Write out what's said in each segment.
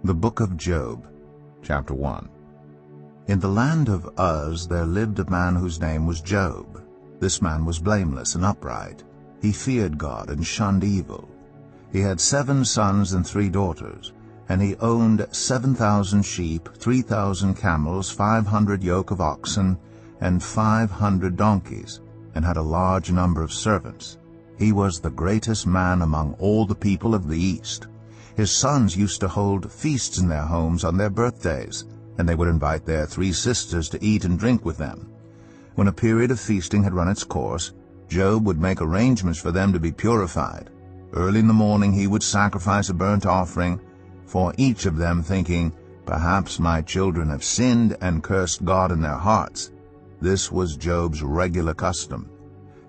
The Book of Job, Chapter 1. In the land of Uz there lived a man whose name was Job. This man was blameless and upright. He feared God and shunned evil. He had 7 sons and 3 daughters, and he owned 7,000 sheep, 3,000 camels, 500 yoke of oxen, and 500 donkeys, and had a large number of servants. He was the greatest man among all the people of the East. His sons used to hold feasts in their homes on their birthdays, and they would invite their 3 sisters to eat and drink with them. When a period of feasting had run its course, Job would make arrangements for them to be purified. Early in the morning he would sacrifice a burnt offering for each of them, thinking, "Perhaps my children have sinned and cursed God in their hearts." This was Job's regular custom.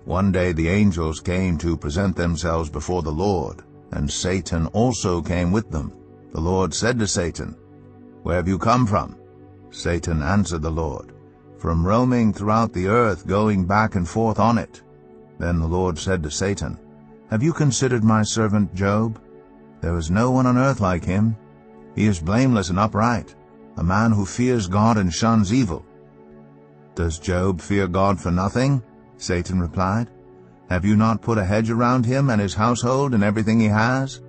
One day the angels came to present themselves before the Lord, and Satan also came with them. The Lord said to Satan, "Where have you come from?" Satan answered the Lord, "From roaming throughout the earth, going back and forth on it." Then the Lord said to Satan, "Have you considered my servant Job? There is no one on earth like him. He is blameless and upright, a man who fears God and shuns evil." "Does Job fear God for nothing?" Satan replied. "Have you not put a hedge around him and his household and everything he has?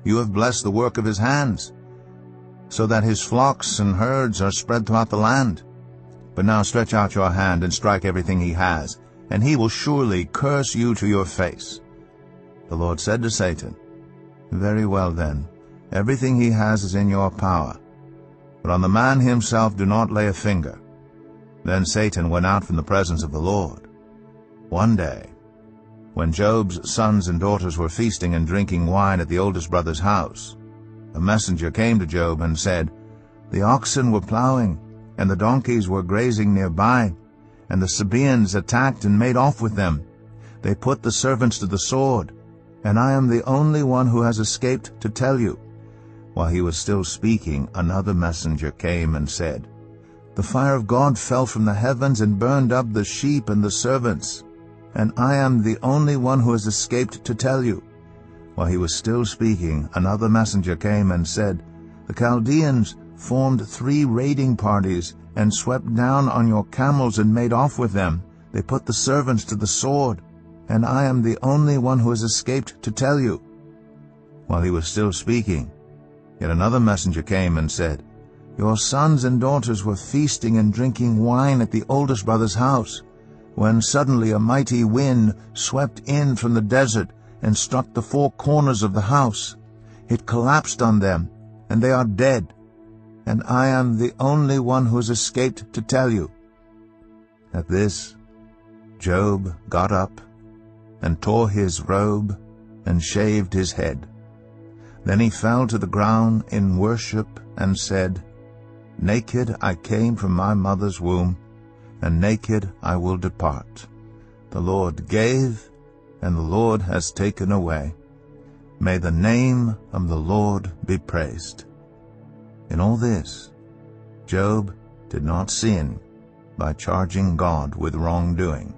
You have blessed the work of his hands, so that his flocks and herds are spread throughout the land. But now stretch out your hand and strike everything he has, and he will surely curse you to your face." The Lord said to Satan, "Very well then, everything he has is in your power, but on the man himself do not lay a finger." Then Satan went out from the presence of the Lord. One day, when Job's sons and daughters were feasting and drinking wine at the oldest brother's house, a messenger came to Job and said, "The oxen were plowing, and the donkeys were grazing nearby, and the Sabaeans attacked and made off with them. They put the servants to the sword, and I am the only one who has escaped to tell you." While he was still speaking, another messenger came and said, "The fire of God fell from the heavens and burned up the sheep and the servants, and I am the only one who has escaped to tell you." While he was still speaking, another messenger came and said, "The Chaldeans formed 3 raiding parties and swept down on your camels and made off with them. They put the servants to the sword, and I am the only one who has escaped to tell you." While he was still speaking, yet another messenger came and said, "Your sons and daughters were feasting and drinking wine at the oldest brother's house, when suddenly a mighty wind swept in from the desert and struck the 4 corners of the house. It collapsed on them, and they are dead, and I am the only one who has escaped to tell you." At this, Job got up and tore his robe and shaved his head. Then he fell to the ground in worship and said, "Naked I came from my mother's womb, and naked I will depart. The Lord gave, and the Lord has taken away. May the name of the Lord be praised." In all this, Job did not sin by charging God with wrongdoing.